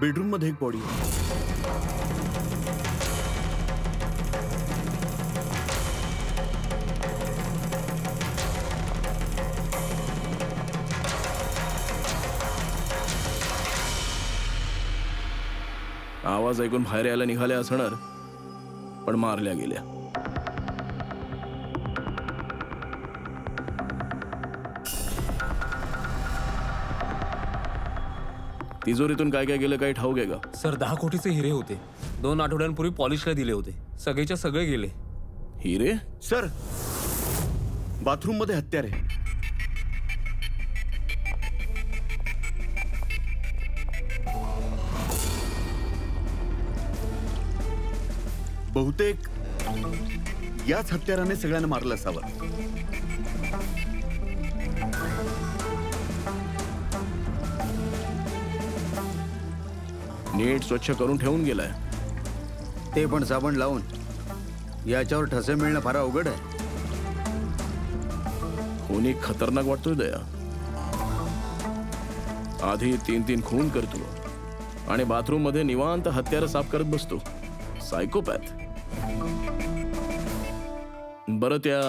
Bedroom मध्ये एक body आहे. आवाज ऐकून बाहेर यायला निघाल्या असणार, पण मारल्या गेल्या. तिजोरीतून काय काय गेलं काही ठाऊक आहे का? सर 10 कोटीचे हिरे होते. 2 आठवड्यांपूर्वी पॉलिशला दिले होते. सगळेच्या सगळे गेले. हिरे? सर, बाथरूम मध्ये हत्यार आहे. बहुतेक याच हत्याराने सगळ्यांना मारलं असावं. नीट स्वच्छ करून ठेवून गेलाय. ते पण साबण लावून. याच्यावर ठसे मिळणं फार अवघड आहे. कोणी खतरनाक वाटतोय दया. आधी 3 खून करतो आणि बाथरूम मध्ये निवांत हत्यार साफ करत बसतो. सायकोपॅथ. बरं, त्या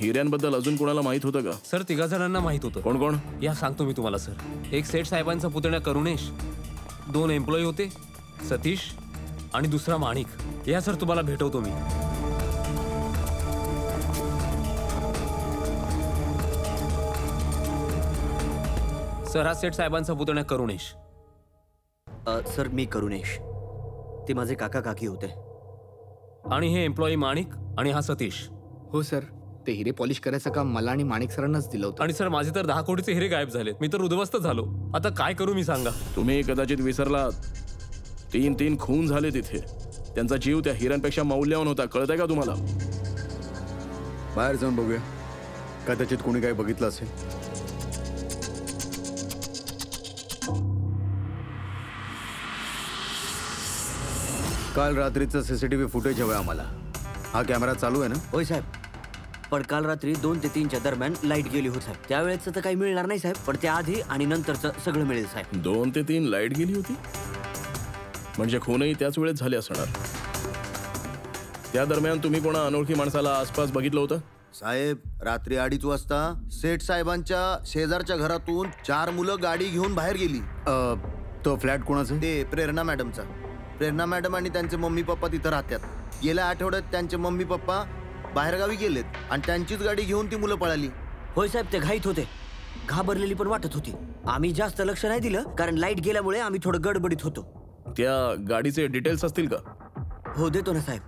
हिऱ्यांबद्दल अजून कोणाला माहित होतं का? सर 3 जणांना माहित होतं. कोण कोण? या सांगतो मी तुम्हाला सर. एक सेठ साहेबांचा पुतण्या करुणेश, 2 एम्प्लॉई होते, सतीश आणि दुसरा माणिक. या सर तुम्हाला भेटवतो मी. सर हा सेठ साहेबांचा पुतण्या करुणेश. सर मी करुणेश. ते माझे काका काकी होते. आणि हे एम्प्लॉई माणिक आणि हा सतीश. हो सर, ते हिरे पॉलिश करायचं काम मला आणि माणिक सरांनाच दिलं होतं. आणि सर माझे तर 10 कोटीचे हिरे गायब झालेत. मी तर उद्ध्वस्त झालो. आता काय करू मी सांगा. तुम्ही कदाचित विसरलात, 3 खून झाले तिथे. त्यांचा जीव त्या हिऱ्यांपेक्षा मौल्यवान होता. कळतंय का तुम्हाला? बाहेर जाऊन बघूया. कदाचित कोणी काही बघितलं असेल. काल रात्रीचं सीसीटीव्ही फुटेज हवंय आम्हाला. हा कॅमेरा चालू आहे ना? होय साहेब, पण काल रात्री 2 ते 3च्या दरम्यान लाईट गेली होती साहेब. त्यावेळेचं तर काही मिळणार नाही साहेब, पण त्याआधी आणि नंतरचं सगळं मिळेल साहेब. 2 ते 3 लाईट गेली होती म्हणजे खूनही त्याच वेळेत झाले असणार. त्या दरम्यान तुम्ही कोणा अनोळखी माणसाला आसपास बघितलं होतं? साहेब, रात्री 2:30 वाजता सेठ साहेबांच्या शेजारच्या घरातून 4 मुलं गाडी घेऊन बाहेर गेली. तो फ्लॅट कोणाचा? ते प्रेरणा मॅडमचा. प्रेरणा मॅडम आणि त्यांचे मम्मी पप्पा तिथं राहतात. गेल्या आठवड्यात त्यांचे मम्मी पप्पा बाहेरगावी गेलेत आणि त्यांचीच गाडी घेऊन ती मुलं पळाली. होय साहेब, ते घाईत होते. घाबरलेली पण वाटत होती. आम्ही जास्त लक्ष नाही दिलं कारण लाईट गेल्यामुळे आम्ही थोडं गडबडीत होतो. त्या गाडीचे डिटेल्स असतील का? हो देतो ना साहेब.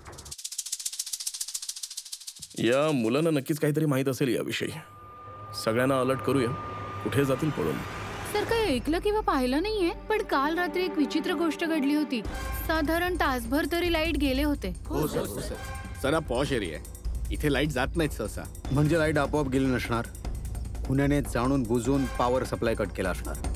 या मुलांना नक्कीच काहीतरी माहित असेल याविषयी. सगळ्यांना अलर्ट करूया. कुठे जातील पळून. सर, काही ऐकलं किंवा पाहिलं नाहीये, पण काल रात्री एक विचित्र गोष्ट घडली होती. साधारण तासभर तरी लाईट गेले होते. हो सर. जरा पॉश एरिया आहे. इथे लाईट जात नाहीत सहसा. म्हणजे लाईट आपोआप गेली नसणार. पुण्याने जाणून बुजून पॉवर सप्लाय कट केला असणार.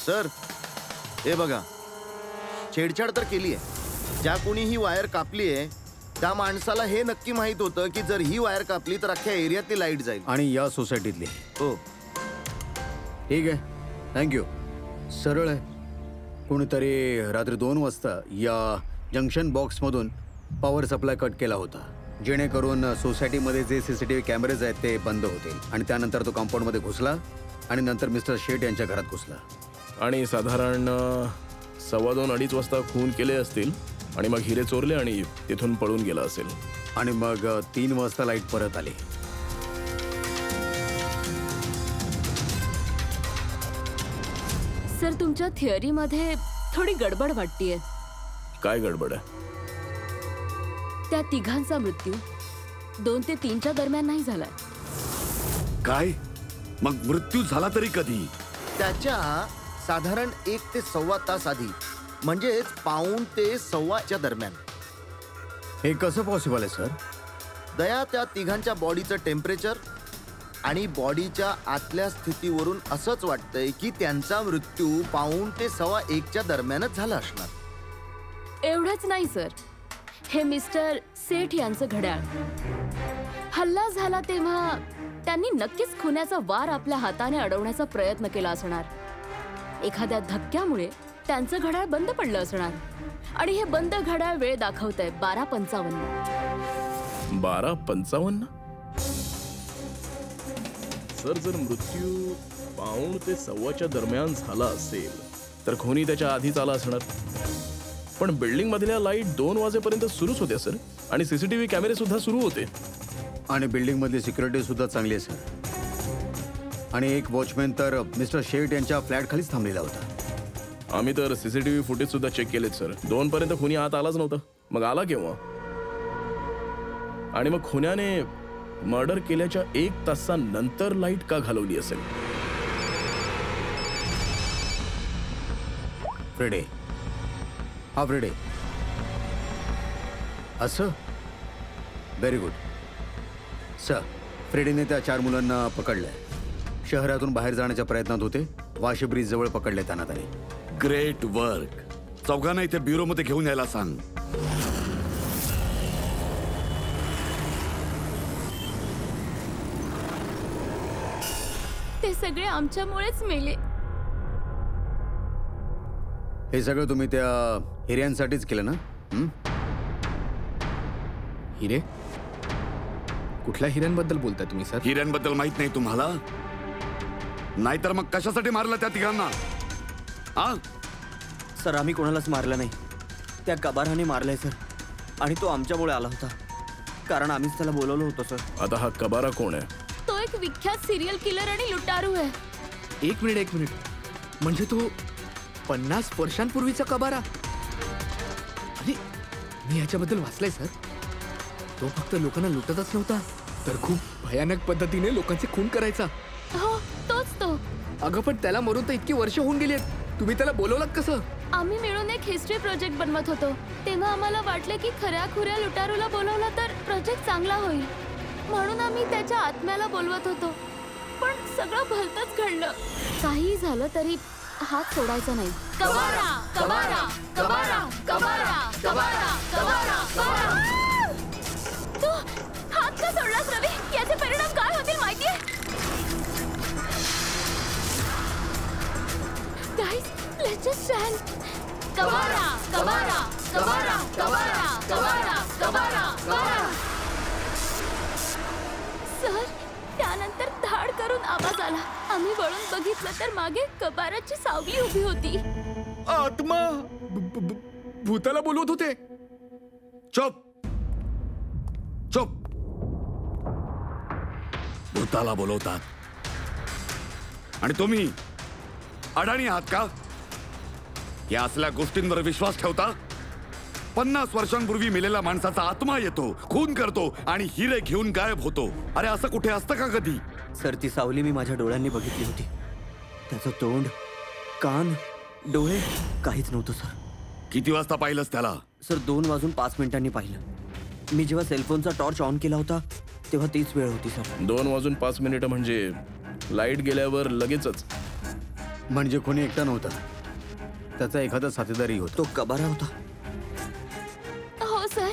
सर, हे बघा, छेडछाड तर केली आहे. ज्या कोणी ही वायर कापली आहे त्या माणसाला हे नक्की माहित होतं की जर ही वायर कापली तर अख्ख्या एरियातली लाईट जाईल. आणि या सोसायटीतली. हो. ठीक आहे, थँक्यू. सरळ आहे. कोणीतरी रात्री 2 वाजता या जंक्शन बॉक्समधून पॉवर सप्लाय कट केला होता, जेणेकरून सोसायटीमध्ये जे सीसीटीव्ही कॅमेरेज आहेत ते बंद होतील. आणि त्यानंतर तो कंपाऊंडमध्ये घुसला आणि नंतर मिस्टर शेठ यांच्या घरात घुसला. आणि साधारण 2:15-2:30 वाजता खून केले असतील आणि मग हिरे चोरले आणि तिथून पळून गेला असेल. आणि मग 3 वाजता लाईट परत आली. सर, तुमच्या थिअरीमध्ये थोडी गडबड वाटतेय. काय गडबड आहे? त्या तिघांचा मृत्यू 2 ते 3च्या दरम्यान नाही झालाय. काय? मग मृत्यू झाला तरी कधी? त्याच्या साधारण 1 ते सव्वा तास आधी, म्हणजेच 1:15 ते 1:15च्या दरम्यान. हे कसं पॉसिबल आहे सर? दया, त्या तिघांच्या बॉडीचं टेम्परेचर आणि बॉडीच्या आतल्या स्थितीवरून असंच वाटतंय की त्यांचा मृत्यू 1:15 ते 1:15 दरम्यानच झाला असणार. एवढंच नाही सर, हे मिस्टर सेठ यांचं घड्याळ. हल्ला झाला तेव्हा त्यांनी नक्कीच खुन्याचा वार आपल्या हाताने अडवण्याचा प्रयत्न केला असणार. एखाद्या धक्क्यामुळे त्यांचं घड्याळ बंद पडलं असणार आणि हे बंद घड्याळ वेळ दाखवतंय 12:55. 12:55. सर, जर मृत्यू 1:15 ते 1:15 दरम्यान झाला असेल तर खुनी त्याच्या आधीच आला असणार. पण बिल्डिंग मधल्या लाईट 2 वाजेपर्यंत सुरूच होत्या सर, आणि सीसीटीव्ही कॅमेरे सुद्धा सुरू होते. आणि बिल्डिंग मधली सिक्युरिटी सुद्धा चांगली आहे सर. आणि एक वॉचमॅन तर मिस्टर शेठ यांच्या फ्लॅट खालीच थांबलेला होता. आम्ही तर सीसीटीव्ही फुटेज सुद्धा चेक केलेत सर. 2 पर्यंत खुनी आत आलाच नव्हता. मग आला केव्हा? आणि मग खुन्याने मर्डर केल्याच्या 1 तासानंतर लाईट का घालवली असेल? फ्रेडे, हा फ्रेडे. असं? Very good sir. फ्रेडीने त्या 4 मुलांना पकडलंय. शहरातून बाहेर जाण्याच्या प्रयत्नात होते. वाशी ब्रिज जवळ पकडले त्यांना त्याने. Great work. चौघांना इथे ब्युरोमध्ये घेऊन यायला सांग. ते सगळे आमच्यामुळेच मेले. हे सगळं तुम्ही त्या हिऱ्यांसाठीच केलं ना? हिरे? कुठल्या हिऱ्यांबद्दल बोलताय तुम्ही सर? हिऱ्यांबद्दल माहित नाही तुम्हाला? नाहीतर मग कशासाठी मारलं त्या तिघांना? सर, आम्ही कोणालाच मारलं नाही. त्या कबाराने मारलंय सर. आणि तो आमच्यामुळे आला होता, कारण आम्हीच त्याला बोलवलं होतं सर. आता हा कबारा कोण आहे? तो एक विख्यात सिरियल किलर आणि लुटारू आहे. एक मिनिट. म्हणजे तो 50 वर्षांपूर्वीचा कबारा? आणि मी याच्याबद्दल वाचलंय सर. तो फक्त लोकांना लुटतच नव्हता, तर खूप भयानक पद्धतीने लोकांचे खून करायचा. हो, तोच तो. अगं, पण त्याला मरून तर इतकी वर्ष होऊन गेली आहेत. तुम्ही त्याला बोलवलात कसं? आम्ही मिळून एक हिस्ट्री प्रोजेक्ट बनवत होतो. तेव्हा आम्हाला वाटलं की खऱ्या खुऱ्या लुटारूला बोलवला तर प्रोजेक्ट चांगला होईल, म्हणून आम्ही त्याच्या आत्म्याला बोलवत होतो. पण सगळं भलतंच घडलं. काही झालं तरी हात सोडायचा नाही. कबारा, कबारा, कबारा, कबारा, कबारा, कबारा, कबारा. तू हात का सोडलास रवी? याचे परिणाम काय होतील माहितीये? Guys, let's just stand. कबारा, कबारा, कबारा, कबारा, कबारा, कबारा, कबारा. सर, त्यानंतर धाड करून आवाज आला. आम्ही वळून बघितलं तर मागे कबाराची सावली उभी होती. आत्मा भूताला बोलवत होते. चुप चुप. भूताला बोलवतात आणि तुम्ही अडाणी आहात का? या असल्या गोष्टींवर विश्वास ठेवता? 50 वर्षांपूर्वी मेलेल्या माणसाचा आत्मा येतो, खून करतो आणि हिरे घेऊन गायब होतो. अरे, असं कुठे असतं का कधी? सर, ती सावली मी माझ्या डोळ्यांनी बघितली होती. त्याचं तोंड, कान, डोळे काहीच नव्हतं सर. किती वाजता पाहिलंस त्याला? सर, 2:05 पाहिलं. मी जेव्हा सेलफोनचा टॉर्च ऑन केला होता तेव्हा तीच वेळ होती सर. 2:05 म्हणजे लाईट गेल्यावर लगेचच. म्हणजे कोणी एकटा नव्हता, त्याचा एखादा साथीदारी होता. तो कबारा होता. हो सर,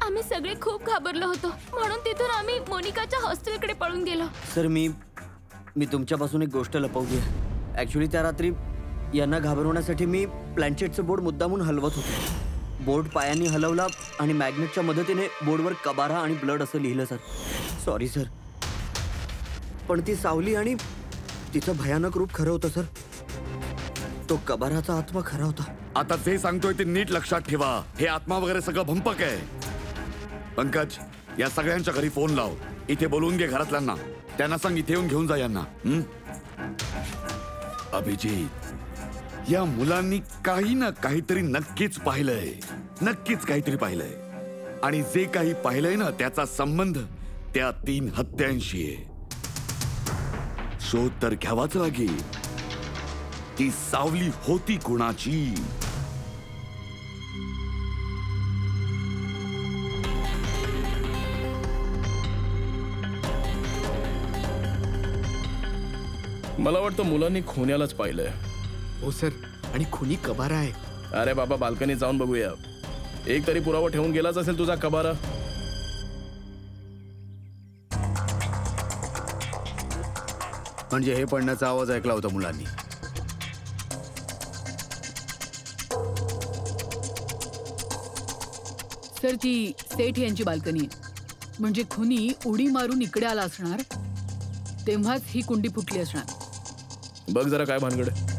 आम्ही सगळे खूप घाबरलो होतो, म्हणून तिथून आम्ही मोनिकाच्या हॉस्टेलकडे पळून गेलो. सर, मी तुमच्यापासून एक गोष्ट लपवली आहे. ॲक्च्युली त्या रात्री यांना घाबरवण्यासाठी मी प्लॅनचेटचं बोर्ड मुद्दामून हलवत होतो. बोर्ड पायांनी हलवला आणि मॅग्नेटच्या मदतीने बोर्डवर कबारा आणि ब्लड असं लिहिलं सर. सॉरी सर, पण ती सावली आणि तिचं भयानक रूप खरं होतं सर. तो कबाराचा आत्मा खरा होता. आता जे सांगतोय ते नीट लक्षात ठेवा. हे आत्मा वगैरे सगळं भंपक आहे. पंकज, या सगळ्यांच्या घरी फोन लाव. इथे बोलवून घे घरातल्यांना. त्यांना सांग इथे येऊन घेऊन जा यांना. अभिजित, या मुलांनी काही ना काहीतरी नक्कीच पाहिलंय. नक्कीच काहीतरी पाहिलंय. आणि जे काही पाहिलंय ना, त्याचा संबंध त्या 3 हत्यांशी आहे. शोध तर घ्यावाच लागेल. ती सावली होती कुणाची? मला वाटतं मुलांनी खोन्यालाच पाहिलंय. हो सर, आणि खुनी कबारा आहे. अरे बाबा, बाल्कनीत जाऊन बघूया. एक तरी पुरावा ठेवून गेलाच असेल तुझा कबारा. म्हणजे हे पडण्याचा आवाज ऐकला होता मुलांनी. सर, ती सेठ यांची बाल्कनी आहे. म्हणजे खुनी उडी मारून इकडे आला असणार, तेव्हाच ही कुंडी फुटली असणार. बघ जरा काय भानगड आहे.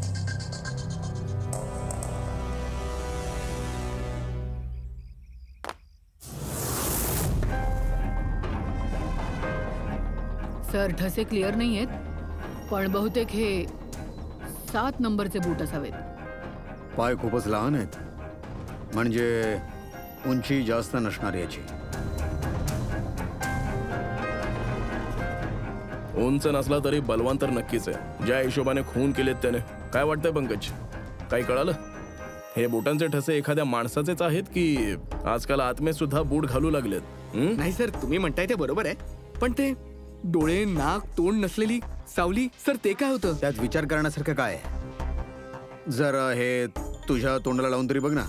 सर, ठसे क्लिअर नाही आहेत, पण बहुतेक हे 7 नंबरचे बूट असावेत. पाय खूपच लहान आहेत, म्हणजे उंची जास्त नसणार याची. उंच नसला तरी बलवान तर नक्कीच आहे. ज्या हिशोबाने खून केलेत त्याने. काय वाटतंय पंकज, काही कळालं? हे बोटांचे ठसे एखाद्या माणसाचेच आहेत की आजकाल आत्मे सुद्धा बूट घालू लागलेत? नाही सर, तुम्ही म्हणताय ते बरोबर आहे, पण ते डोळे, नाक, तोंड नसलेली सावली, सर ते काय होतं? त्यात विचार करण्यासारखं काय आहे? जरा हे तुझ्या तोंडाला लावून तरी बघ ना.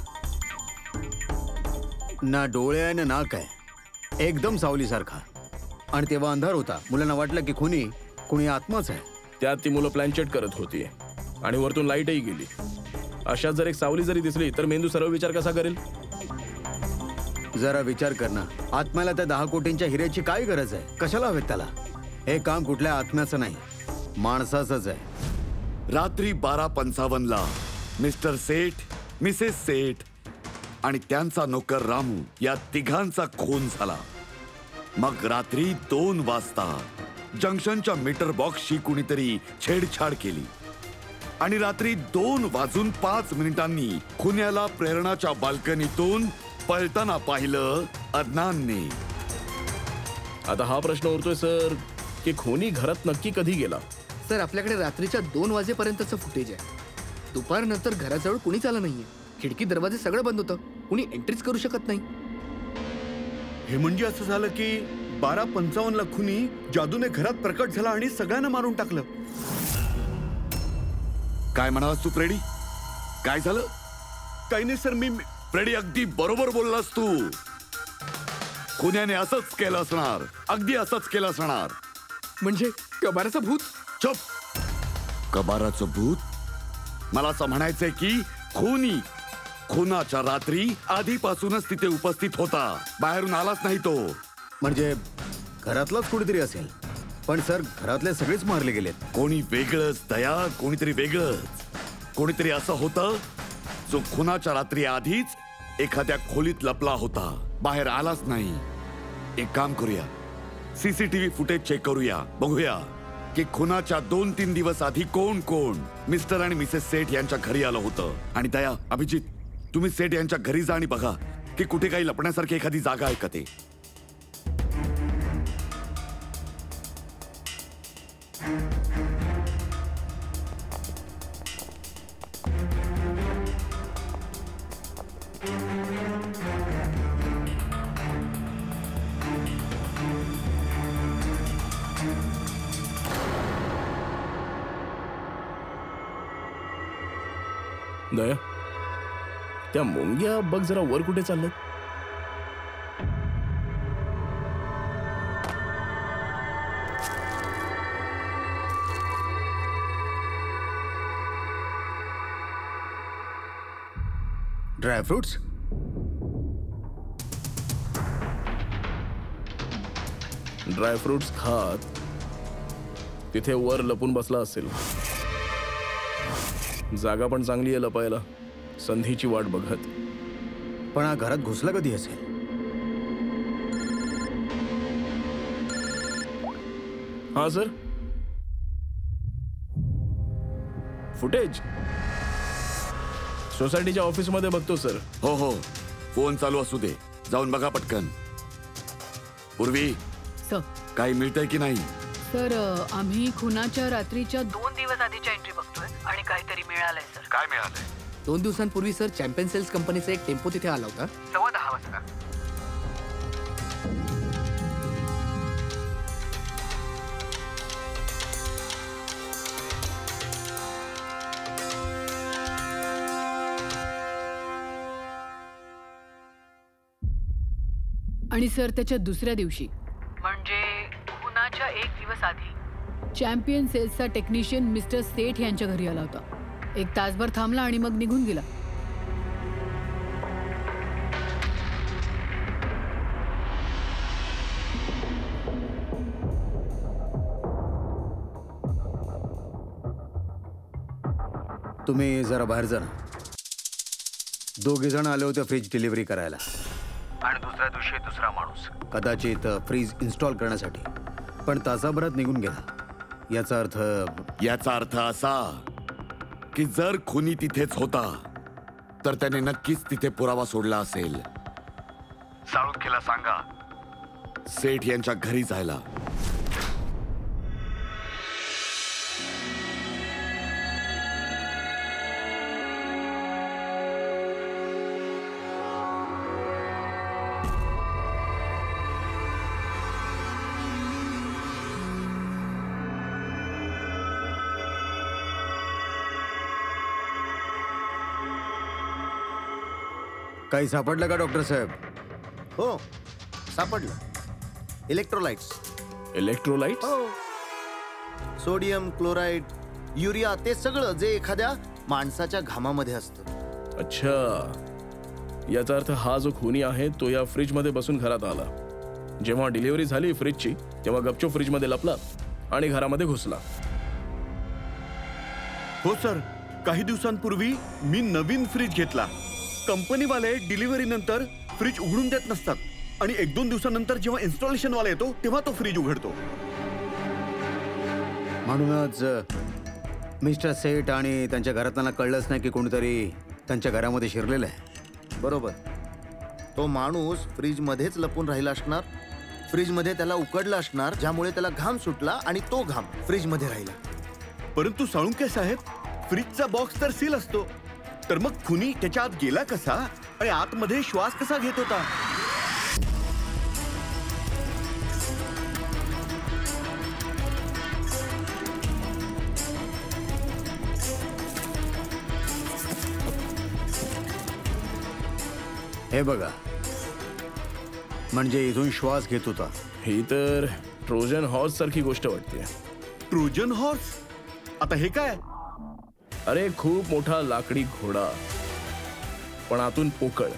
ना डोळे आहे ना नाक आहे, एकदम सावलीसारखा. आणि तेव्हा अंधार होता, मुलांना वाटलं की कुणी आत्माच आहे. त्यात ती मुलं प्लॅनचेट करत होती आणि वरतून लाईटही गेली. अशात जर एक सावली जरी दिसली तर मेंदू सरळ विचार कसा करेल? जरा विचार कर ना, आत्म्याला त्या 10 कोटींच्या हिऱ्याची काय गरज आहे? कशाला हवेत त्याला? हे काम कुठल्या आत्म्याचं नाही, माणसाचंच आहे. रात्री 12:55 मिस्टर सेठ, मिसेस सेठ आणि त्यांचा नोकर रामू या तिघांचा खून झाला. मग रात्री 2 वाजता जंक्शनच्या मीटर बॉक्सशी कुणीतरी छेडछाड केली आणि रात्री 2:05 खुन्याला प्रेरणाच्या बाल्कनीतून पळताना पाहिलं अदनानने. आता हा प्रश्न उरतोय सर की खुनी घरात नक्की कधी गेला? सर, आपल्याकडे रात्रीच्या 2 वाजेपर्यंतचं फुटेज आहे. दुपारनंतर घराजवळ कुणीच आलं नाहीये. खिडकी दरवाजे सगळं बंद होतं, कुणी एंट्रीच करू शकत नाही. हे म्हणजे असं झालं की 12:55 खुनी जादूने घरात प्रकट झाला आणि सगळ्यांना मारून टाकलं. काय म्हणालास तू फ्रेडी? काय झालं? काही नाही सर, मी फ्रेडी, अगदी बरोबर बोललास तू. खुन्याने असंच केलं असणार, अगदी असंच केलं असणार. म्हणजे कबाराचं भूत? चुप. कबाराचं भूत? मला असं म्हणायचंय की खुनाच्या रात्री आधीपासूनच तिथे उपस्थित होता, बाहेरून आलाच नाही तो. म्हणजे घरातलाच कुणीतरी असेल. पण सर, घरातले सगळेच मारले गेलेत. कोणी वेगळंच दया, कोणीतरी वेगळंच. कोणीतरी असं होतं जो खुनाच्या रात्री आधीच एखाद्या खोलीत लपला होता, बाहेर आलाच नाही. एक काम करूया, सीसीटीव्ही फुटेज चेक करूया, बघूया की खुनाच्या 2-3 दिवस आधी कोण मिस्टर आणि मिसेस सेठ यांच्या घरी आलं होतं. आणि दया, अभिजित, तुम्ही सेठ यांच्या घरी जा आणि बघा की कुठे काही लपण्यासारखी एखादी जागा आहे का ते. दया, त्या मुंग्या बघ जरा वर कुठे चालल्यात. ड्रायफ्रुट्स? ड्रायफ्रुट्स खात तिथे वर लपून बसला असेल. जागा पण चांगली आहे लपायला, संधीची वाट बघत. पण हा घरात घुसला कधी असेल? हा सर, फुटेज सोसायटीच्या ऑफिसमध्ये बघतो सर. हो, फोन चालू असू दे, जाऊन बघा पटकन. पूर्वी सर, काही मिळतंय की नाही? सर, आम्ही खुनाच्या रात्रीच्या 2 दिवस आधीच्या एंट्री बघतोय आणि काहीतरी मिळालंय सर. काय मिळालंय? 2 दिवसांपूर्वी सर, चॅम्पियन सेल्स कंपनीचा एक टेम्पो तिथे आला होता 10:15 वाजता. आणि सर त्याच्या दुसऱ्या दिवशी म्हणजे खुनाच्या 1 दिवस आधी चॅम्पियन सेल्सचा टेक्निशियन मिस्टर सेठ यांच्या घरी आला होता. 1 तासभर थांबला आणि मग निघून गेला. तुम्ही जरा बाहेर जा ना. 2 जण आले होते फ्रीज डिलिव्हरी करायला आणि दुसऱ्या दिवशी दुसरा माणूस कदाचित फ्रीज इन्स्टॉल करण्यासाठी, पण तासाभरात निघून गेला. याचा अर्थ असा की जर खुनी तिथेच होता तर त्याने नक्कीच तिथे पुरावा सोडला असेल. साळुंखेला सांगा सेठ यांच्या घरी जायला. काही सापडलं का डॉक्टर साहेब? हो सापडलं. इलेक्ट्रोलाइट्स. इलेक्ट्रोलाइट? हो. सोडियम क्लोराईड, युरिया, ते सगळं जे एखाद्या माणसाच्या घामामध्ये असतं. अच्छा, याचा अर्थ हा जो खुनी आहे तो या फ्रीज मध्ये बसून घरात आला. जेव्हा डिलिव्हरी झाली फ्रीजची तेव्हा गपचूप फ्रीज मध्ये लपला आणि घरामध्ये घुसला. हो सर, काही दिवसांपूर्वी मी नवीन फ्रीज घेतला. कंपनीवाले डिलिव्हरी नंतर फ्रीज उघडून देत नसतात आणि 1-2 दिवसानंतर जेव्हा इन्स्टॉलेशन वाला येतो तेव्हा तो फ्रीज उघडतो. म्हणूनच मिस्टर सेठ आणि त्यांच्या घरातल्यांना कळलंच नाही की कोणीतरी त्यांच्या घरामध्ये शिरलेलं आहे. बरोबर. तो माणूस फ्रीजमध्येच लपून राहिला असणार. फ्रीजमध्ये त्याला उकडलं असणार, ज्यामुळे त्याला घाम सुटला आणि तो घाम फ्रीजमध्ये राहिला. परंतु साळुंखे साहेब, फ्रीजचा बॉक्स तर सील असतो, तर मग खुनी त्याच्या आत गेला कसा आणि आतमध्ये श्वास कसा घेत होता? हे बघा, म्हणजे इथून श्वास घेत होता. ही तर ट्रोजन हॉर्स सारखी गोष्ट वाटते. Trojan horse? आता हे काय? अरे, खूप मोठा लाकडी घोडा, पण आतून पोकळ,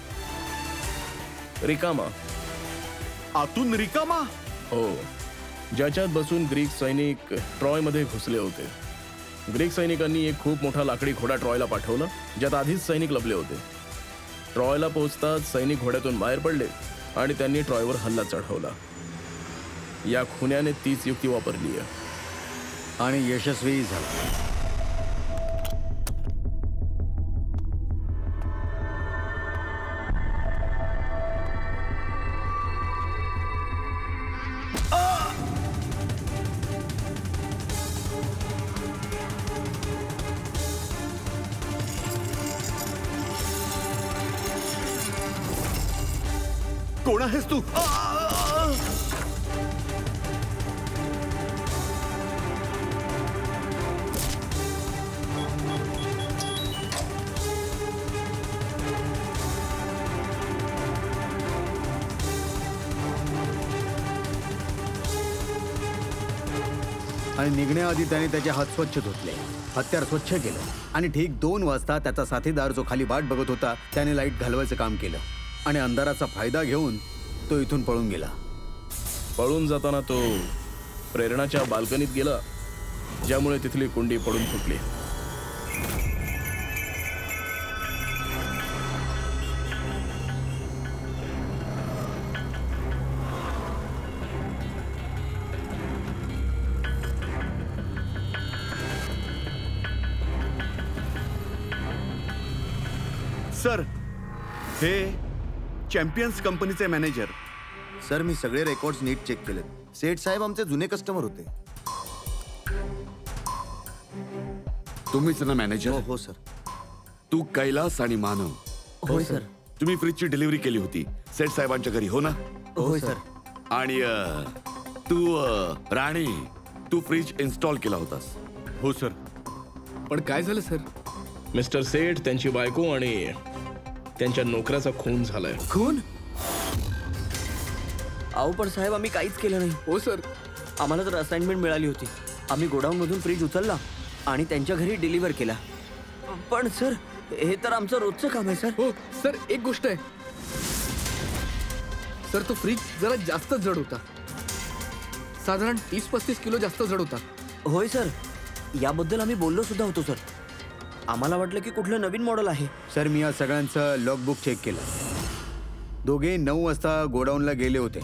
रिकामा. आतून रिकामा? हो, ज्याच्यात बसून ग्रीक सैनिक ट्रॉय मध्ये घुसले होते. ग्रीक सैनिकांनी एक खूप मोठा लाकडी घोडा ट्रॉयला पाठवला, ज्यात आधीच सैनिक लपले होते. ट्रॉयला पोहोचताच सैनिक घोड्यातून बाहेर पडले आणि त्यांनी ट्रॉयवर हल्ला चढवला. या खुन्याने तीच युक्ती वापरली आहे आणि यशस्वी झाला. कोण आहेस तू? आणि निघण्याआधी त्याने त्याचे हात स्वच्छ धुतले, हत्यार स्वच्छ केलं आणि ठीक 2 वाजता त्याचा साथीदार जो खाली वाट बघत होता त्याने लाईट घालवायचं काम केलं आणि अंधाराचा फायदा घेऊन तो इथून पळून गेला. पळून जाताना तो प्रेरणाच्या बाल्कनीत गेला, ज्यामुळे तिथली कुंडी पडून फुटली. सर, हे चॅम्पियन्स कंपनीचे मॅनेजर. सर, मी सगळे रेकॉर्ड्स नीट चेक केलेत. सेठ साहेब आमचे जुने कस्टमर होते. तुम्हीच ना मॅनेजर? हो सर. तू कैलास आणि मानव. होय सर. तुम्ही फ्रीजची डिलिव्हरी केली होती सेठ साहेबांच्या घरी, हो ना? होय सर. आणि तू राणी, तू फ्रीज इन्स्टॉल केला होतास? हो सर. पण काय झालं सर? मिस्टर सेठ, त्यांची बायको आणि त्यांच्या नोकराचा खून झालाय. खून? अहो पण साहेब आम्ही काहीच केलं नाही. हो सर. आम्हाला तर असाइनमेंट मिळाली होती. आम्ही गोडाऊन मधून फ्रीज उचलला आणि त्यांच्या घरी डिलिव्हर केला. पण सर हे तर आमचं रोजचं काम आहे सर. हो सर, एक गोष्ट आहे सर, तो फ्रीज जरा जास्त जड होता. साधारण 30-35 किलो जास्त जड होता. होय सर, याबद्दल आम्ही बोललो सुद्धा होतो सर. आम्हाला वाटलं की कुठलं नवीन मॉडेल आहे. सर मी या सगळ्यांचं लॉगबुक चेक केलं. दोघे 9 वाजता गोडाऊनला गेले होते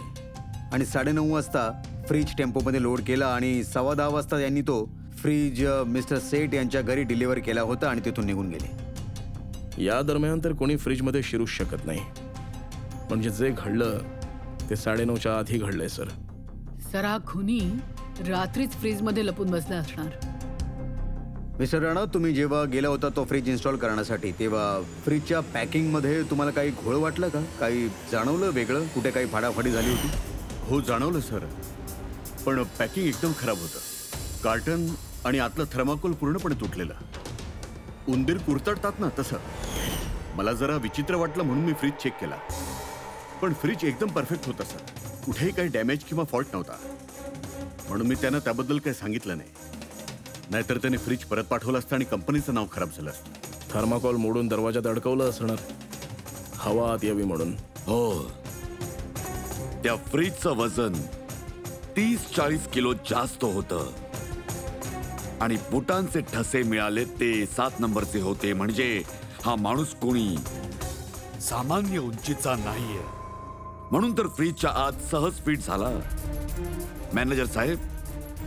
आणि 9:30 वाजता फ्रीज टेम्पोमध्ये लोड केला आणि 10:15 वाजता यांनी तो फ्रीज मिस्टर सेठ यांच्या घरी डिलिव्हर केला होता आणि तिथून निघून गेले. या दरम्यान तर कोणी फ्रीजमध्ये शिरूच शकत नाही. म्हणजे जे घडलं ते 9:30च्या आधी घडलंय सर. सर हा खुनी रात्रीच फ्रीजमध्ये लपून बसला असणार. मिस्टर राणा, तुम्ही जेव्हा गेला होता तो फ्रीज इन्स्टॉल करण्यासाठी तेव्हा फ्रीजच्या पॅकिंगमध्ये तुम्हाला काही घोळ वाटलं का? काही जाणवलं वेगळं? कुठे काही फाडाफाडी झाली होती? हो जाणवलं सर, पण पॅकिंग एकदम खराब होतं. कार्टन आणि आतलं थर्माकोल पूर्णपणे तुटलेलं. उंदीर कुरतडतात ना तसं. मला जरा विचित्र वाटलं म्हणून मी फ्रीज चेक केला. पण फ्रीज एकदम परफेक्ट होता सर. कुठेही काही डॅमेज किंवा फॉल्ट नव्हता. म्हणून मी त्यांना त्याबद्दल काही सांगितलं नाही. नाहीतर त्याने फ्रीज परत पाठवलं असतं आणि कंपनीचं नाव खराब झालं असतं. थर्माकोल मोडून दरवाजात अडकवलं असणार, हवा आत यावी म्हणून. हो, त्या फ्रीजचं वजन 30-40 किलो जास्त होतं आणि बुटांचे ठसे मिळाले ते 7 नंबरचे होते. म्हणजे हा माणूस कोणी सामान्य उंचीचा नाहीये. म्हणून तर फ्रीजच्या आत सहज फिट झाला. मॅनेजर साहेब.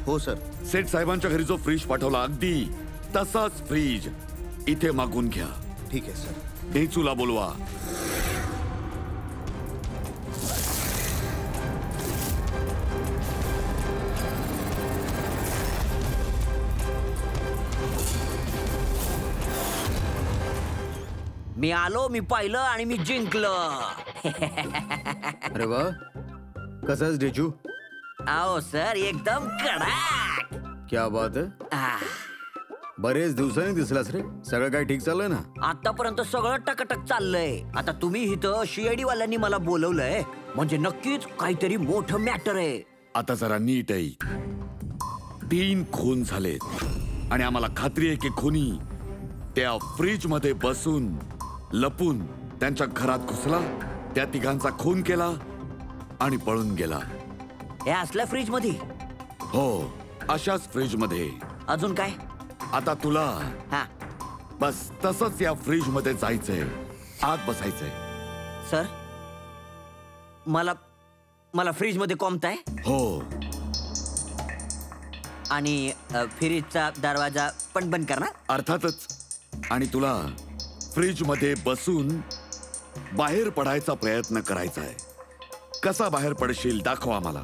हो सर. सेठ साहेबांच्या घरी जो फ्रीज पाठवला अगदी तसाच फ्रीज इथे मागून घ्या. ठीक आहे सर. डेचूला बोलवा. मी आलो, मी पाहिलं आणि मी जिंकलं. अरे वा, कसाच डेचू? आओ सर, एकदम कडक. क्या बात आहे. बरेच दिवसांनी दिसलास रे. सगळं काय ठीक चाललंय ना? आतापर्यंत सगळं टकटक चाललंय. आता तुम्ही इथं CID वाल्यांनी मला बोलवलंय म्हणजे नक्कीच काहीतरी मोठं मॅटर आहे. आता जरा नीट आहे. 3 खून झालेत आणि आम्हाला खात्री आहे की खुनी त्या फ्रीज मध्ये बसून लपून त्यांच्या घरात घुसला, त्या तिघांचा खून केला आणि पळून गेला. हे असल्या फ्रीज मध्ये? हो, अशाच फ्रीज मध्ये. अजून काय? आता तुला हा बस तसंच या फ्रीज मध्ये जायचंय, आत बसायचंय. सर, मला फ्रीज मध्ये कोंबताय? हो. आणि फ्रीजचा दरवाजा पण बंद करणार? अर्थातच. आणि तुला फ्रीज मध्ये बसून बाहेर पडायचा प्रयत्न करायचा आहे. कसा बाहेर पडशील दाखव आम्हाला.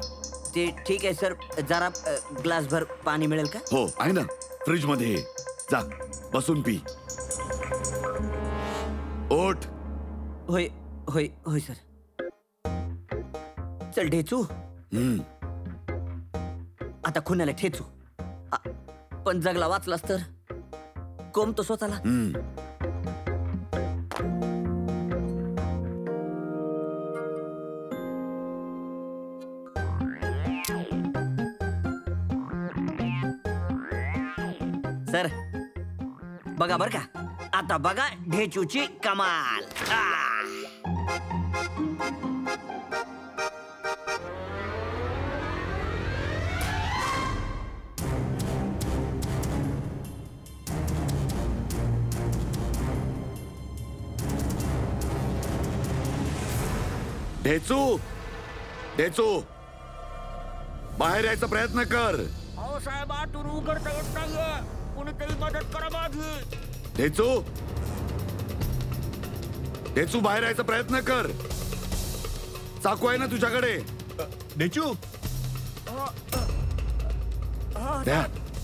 ते ठीक आहे सर. जरा ग्लासभर पाणी मिळेल का? हो आहे ना, फ्रीज मध्ये जा, बसून पी. ओठ. होय होय होय सर. चल ढेचू. आता खुन्याला ठेचू. पण जगला वाचलास तर कोंबतो स्वतःला. सर बघा बर का, आता बघा ढेचूची कमाल. ढेचू, ढेचू, बाहेर यायचा प्रयत्न कर. अहो साहेब, आतून उघडता येत नाहीये. कोणीतरी मदत करा माझी. ढेचू, ढेचू, बाहेर यायचा प्रयत्न कर. चाकू आहे ना तुझ्याकडे? डेचू, द्या.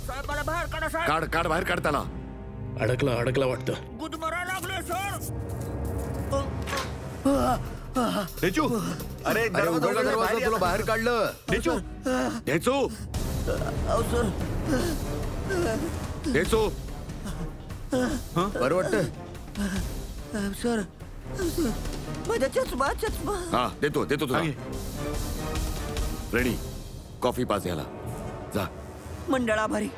साहेब मला बाहेर काढा साहेब. काढ काढ, बाहेर काढ त्याला. अडकला वाटतं. गुदमरा लागले सर. डेचू, अरे अरे उघडला दरवाजा, तुला बाहेर काढलं. डेचू, ढेचू, अहो सर. ढेचू. बरं वाटतं? सर माझा चष्मा. हा देतो तुला. रेडी कॉफी पाच याला जा. मंडळ आभारी.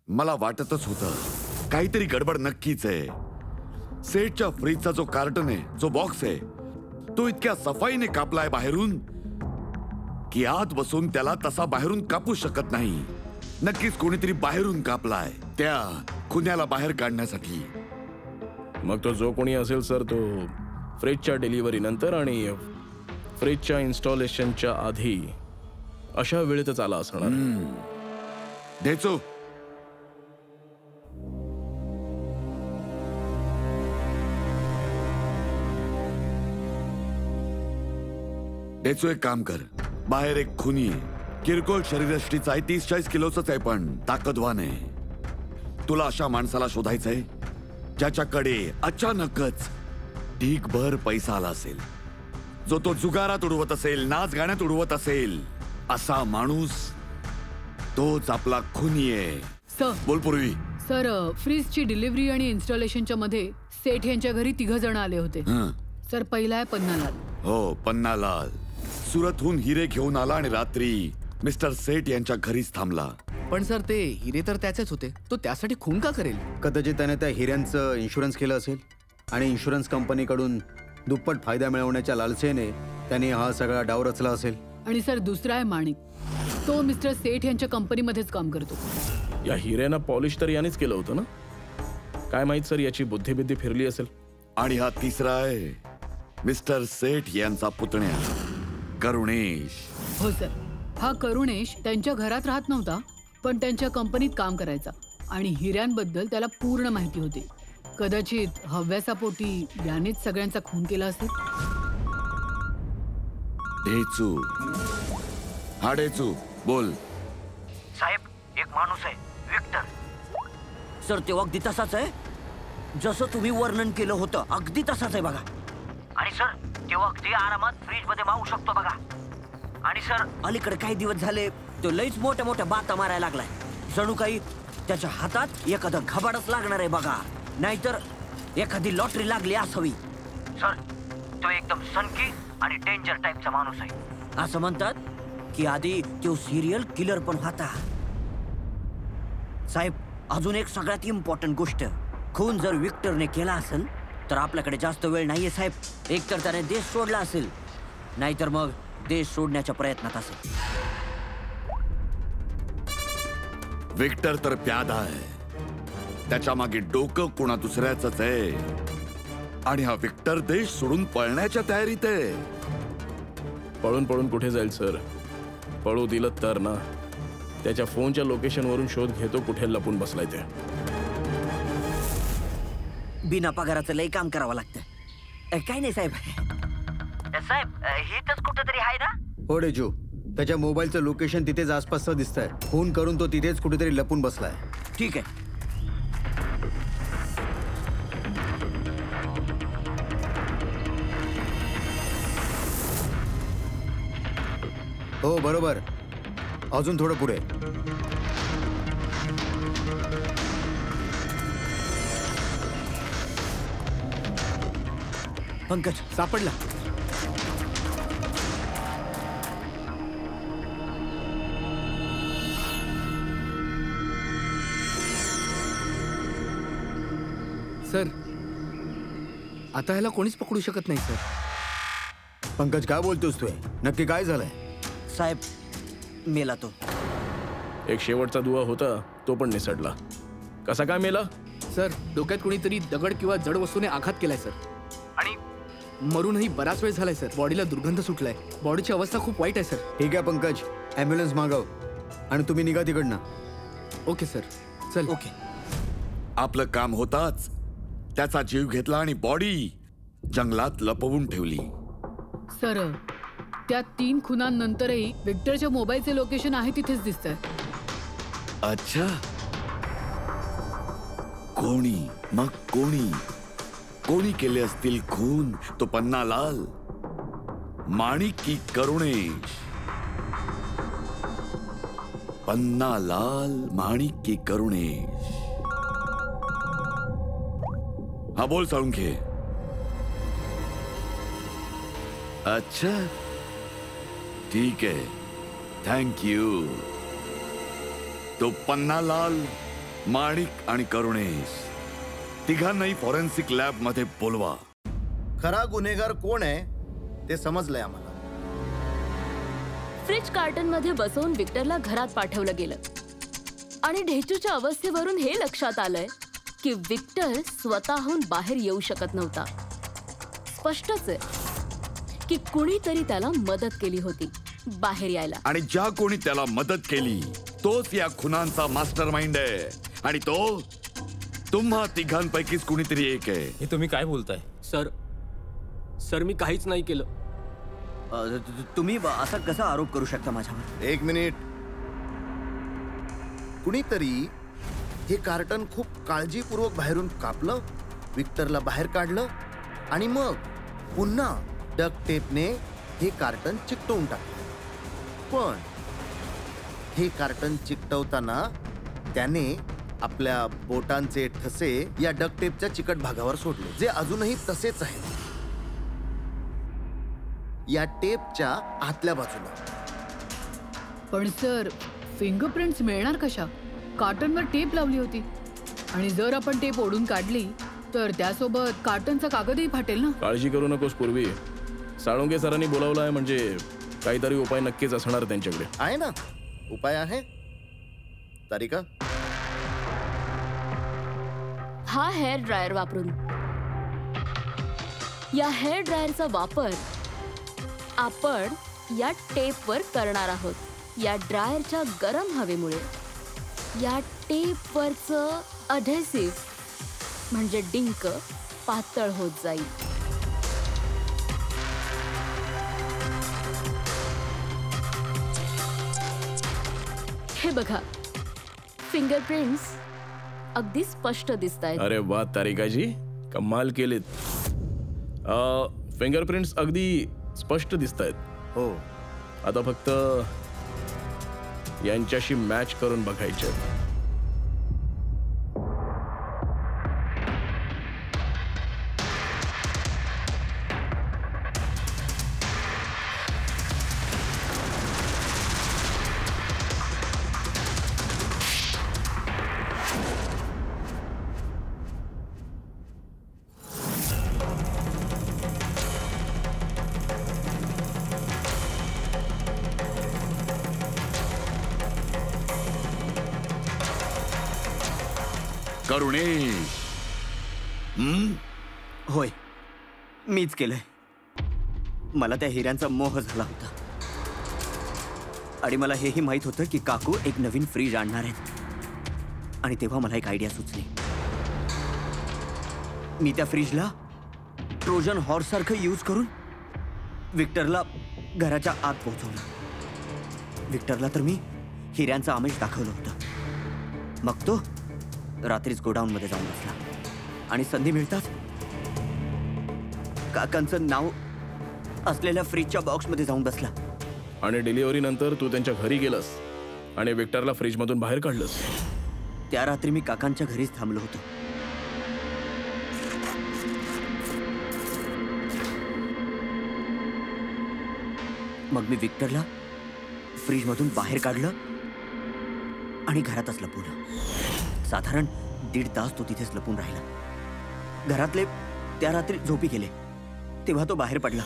मला वाटतच होतं काहीतरी गडबड नक्कीच आहे. सेटच्या फ्रीजचा जो कार्टन आहे, जो बॉक्स आहे, तो इतक्या सफाईने कापलाय बाहेरून की आत बसून त्याला तसा बाहेरून कापू शकत नाही. नक्कीच कोणीतरी बाहेरून कापलाय त्या खुन्याला बाहेर काढण्यासाठी. मग तो जो कोणी असेल सर, तो फ्रीजच्या डिलिव्हरी नंतर आणि फ्रीजच्या इन्स्टॉलेशनच्या आधी अशा वेळेतच आला असणार. देचो देचो एक काम कर. बाहेर एक खुनी आहे. किरकोळ शरीरयष्टीचा आहे, 30-40 किलोचाच आहे, पण ताकदवान आहे. तुला अशा माणसाला शोधायचंय ज्याच्याकडे अचानकच ढीकभर पैसा आला असेल, जो तो जुगारात उडवत असेल, नाच गाण्यात उडवत असेल. असा माणूस तोच आपला खुनी आहे. सर बोल पूर्वी. सर फ्रीजची डिलिव्हरी आणि इन्स्टॉलेशनच्या मध्ये सेठ यांच्या घरी 3 जण आले होते. सर पहिला आहे पन्नालाल. हो, पन्नालाल सुरतहून हिरे घेऊन आला आणि रात्री मिस्टर सेठ यांच्या घरीच थांबला. पण सर ते हिरे तर त्याचेच होते, तो त्यासाठी खून का करेल? कदाचित त्याने त्या हिऱ्यांचं इन्शुरन्स केलं असेल आणि इन्शुरन्स कंपनीकडून दुप्पट फायदा मिळवण्याच्या लालसेने त्याने हा सगळा डाव रचला असेल. आणि सर दुसरा आहे माणिक. तो मिस्टर सेठ यांच्या कंपनीमध्येच काम करतो. या हिऱ्यांना पॉलिश तर यानेच केलं होतं ना? काय माहित सर, याची बुद्धिबिद्धी फिरली असेल. आणि हा तिसरा आहे मिस्टर सेठ यांचा पुतण्या करुणेश. हो सर, हा करुणेश त्यांच्या घरात राहत नव्हता, पण त्यांच्या कंपनीत काम करायचा आणि हिऱ्यांबद्दल त्याला पूर्ण माहिती होती. कदाचित हव्यासापोटी यानेच सगळ्यांचा खून केला असेल. डेचू, हा डेचू बोल. साहेब एक माणूस आहे विक्टर. सर तो अगदी तसाच आहे जसं तुम्ही वर्णन केलं होतं. अगदी तसाच आहे बघा. आणि सर तेव्हा अगदी आरामात फ्रीज मध्ये मावू शकतो बघा. आणि सर अलीकडे काही दिवस झाले तो लईच मोठ्या मोठ्या बाता मारायला लागलाय. जणू काही त्याच्या हातात एखादं घबाडच लागणार आहे बघा, नाहीतर एखादी लॉटरी लागली असावी. सर तो एकदम सनकी आणि डेंजर टाईपचा माणूस आहे. असं म्हणतात की आधी तो सिरियल किलर पण होता. साहेब अजून एक सगळ्यात इम्पॉर्टंट गोष्ट, खून जर विक्टरने केला असेल तर आपल्याकडे जास्त वेळ नाहीये साहेब. एकतर त्याने देश सोडला असेल, नाहीतर मग देश सोडण्याच्या प्रयत्नात असेल. विक्टर तर प्यादा आहे, त्याच्या मागे डोकं कुणा दुसऱ्याच आहे. आणि हा विक्टर देश सोडून पळण्याच्या तयारीत आहे. पळून पळून कुठे जाईल सर? पळू दिलं तर ना. त्याच्या फोनच्या लोकेशनवरून शोध घेतो कुठे लपून बसलाय ते. बिना पगाराचं लय काम करावं लागतं. काय नाही साहेब. साहेब हे तर कुठेतरी आहे ना? हो डेजू, त्याच्या मोबाईलचं लोकेशन तिथेच आसपासचं दिसतंय. फोन करून तो तिथेच कुठेतरी लपून बसलाय. ठीक आहे. हो बरोबर, अजून थोडं पुढे. पंकज सापडला. सर आता ह्याला कोणीच पकडू शकत नाही सर. पंकज काय बोलतोस तू? नक्की काय झालंय? साहेब मेला तो. एक शेवटचा दुवा होता, तो पण निसटला. कसा काय मेला? सर डोक्यात कोणीतरी दगड किंवा जड वस्तूने आघात केलाय सर. आणि मरूनही बराच वेळ झालाय सर. बॉडीला दुर्गंध सुटलाय. बॉडीची अवस्था खूप वाईट आहे सर. ठीक आहे पंकज, ॲम्ब्युलन्स मागव आणि तुम्ही निघा तिकडनं. Okay sir. चल. ओके. आपलं काम होताच त्याचा जीव घेतला आणि बॉडी जंगलात लपवून ठेवली. सर त्या 3 खुनांनंतरही विक्टरच्या मोबाईलचे लोकेशन आहे तिथेच दिसतंय. अच्छा, कोणी मग कोणी केले असतील खून? तो पन्नालाल, माणिक की करुणेश? पन्नालाल, माणिक की करुणेश? हा बोल साळुंखे. अच्छा, ठीक आहे, थँक्यू. तो पन्नालाल, माणिक आणि करुणेश तिघांनाही फॉरेन्सिक लॅब मध्ये बोलवा. खरा गुन्हेगार कोण आहे ते समजलंय आम्हाला. फ्रिज कार्टन मध्ये बसवून विक्टरला घरात पाठवलं गेलं आणि ढेचूच्या अवस्थेवरून हे लक्षात आलंय की विक्टर स्वतःहून बाहेर येऊ शकत नव्हता. स्पष्टच आहे की कुणीतरी त्याला मदत केली होती बाहेर यायला. आणि ज्या कोणी त्याला मदत केली तोच या खुनांचा मास्टर माइंड आहे. आणि तो तुम्हा तिघांपैकीच कुणीतरी एक आहे. हे तुम्ही काय बोलताय? सर मी काहीच नाही केलं. तुम्ही असा कसा आरोप करू शकता माझ्यावर? एक मिनिट. कुणीतरी हे कार्टन खूप काळजीपूर्वक बाहेरून कापलं, विक्टरला बाहेर काढलं आणि मग पुन्हा डक्ट टेपने हे कार्टन चिकटवून टाकलं. पण हे कार्टन चिकटवताना त्याने आपल्या बोटांचे ठसे या डक्ट टेपच्या चिकट भागावर सोडले, जे अजूनही तसेच आहेत या टेपच्या आतल्या बाजूला. पण सर, फिंगरप्रिंट्स मिळणार कशा? कार्टनवर टेप लावली होती आणि जर आपण टेप ओढून काढली तर त्यासोबत कार्टनचा कागदही फाटेल ना. काळजी करू नकोस पूर्वी. साळुंके सरांनी बोलावलं आहे म्हणजे काहीतरी उपाय नक्कीच असणार त्यांच्याकडे. आहे ना, उपाय आहे. तारिका, हा हेअर ड्रायर वापरून या हेअर ड्रायरचा वापर आपण या टेपवर करणार आहोत. या ड्रायरच्या गरम हवेमुळे या टेपवरचं अढेसिव्ह म्हणजे डिंक पातळ होत जाईल. हे बघा, फिंगरप्रिंट्स अगदी स्पष्ट दिसतायत. अरे वा तारिकाजी, कमाल केलीत. फिंगरप्रिंट्स अगदी स्पष्ट दिसतायत. हो, आता फक्त यांच्याशी मॅच करून बघायचे. करुणेश, होय, मीच केलंय. मला त्या हिऱ्यांचा मोह झाला होता आणि मला हेही माहित होतं की काकू एक नवीन फ्रीज आणणार आहेत. आणि तेव्हा मला एक आयडिया सुचली. मी त्या फ्रीजला ट्रोजन हॉर्स सारखं यूज करून विक्टरला घराच्या आत पोहोचवलं. विक्टरला तर मी हिऱ्यांचं आमिष दाखवलं होतं. मग तो रात्रीच गोडाऊन मध्ये जाऊन बसला आणि संधी मिळताच काकांचं नाव असलेल्या फ्रीजच्या बॉक्स मध्ये जाऊन बसला. आणि डिलिव्हरी नंतर तू त्यांच्या घरी गेलास आणि विक्टरला फ्रीज मधून बाहेर काढलंस. त्या रात्री मी काकांच्या घरीच थांबलो होतो. मग मी विक्टरला फ्रीज मधून बाहेर काढलं आणि घरातच लपवलं. साधारण 1.5 तास तो तिथेच लपून राहिला. घरातले त्या रात्री झोपी गेले तेव्हा तो बाहेर पडला.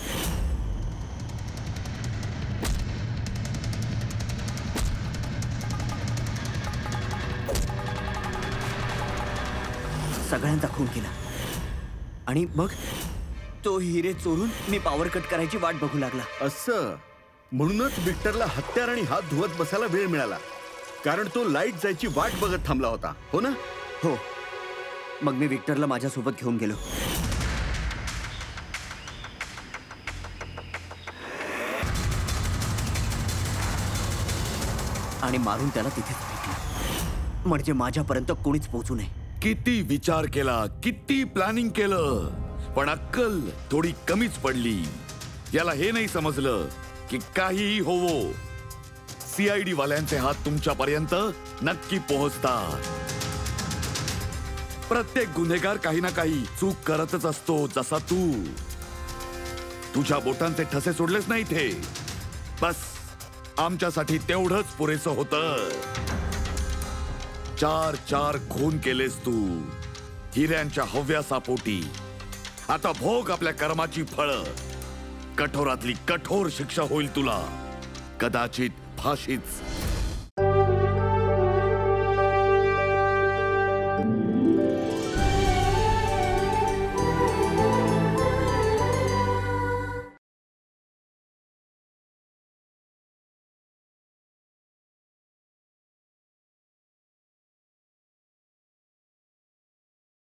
सगळ्यांचा खून केला आणि मग तो हिरे चोरून मी पॉवर कट करायची वाट बघू लागला. असं म्हणूनच विक्टरला हत्यार आणि हात धुवत बसायला वेळ मिळाला, कारण तो लाईट जायची वाट बघत थांबला होता, हो ना? हो. मग मी विक्टरला माझ्यासोबत घेऊन गेलो. आणि मारून त्याला तिथेच फेकलं, म्हणजे माझ्यापर्यंत कोणीच पोहोचू नये. किती विचार केला, किती प्लॅनिंग केलं, पण अक्कल थोडी कमीच पडली. याला हे नाही समजलं की काहीही होवो, CID वाल्यांचे हात तुमच्यापर्यंत नक्की पोहोचतात. प्रत्येक गुन्हेगार काही ना काही चूक करतच असतो. जसा तू तुझ्या बोटांचे ठसे सोडलेच नाही थे, बस आमच्यासाठी तेवढंच पुरेसं होतं. 4 खून केलेस तू हिऱ्यांच्या हव्यासापोटी. आता भोग आपल्या कर्माची फळं. कठोरातली कठोर शिक्षा होईल तुला, कदाचित फाशीच.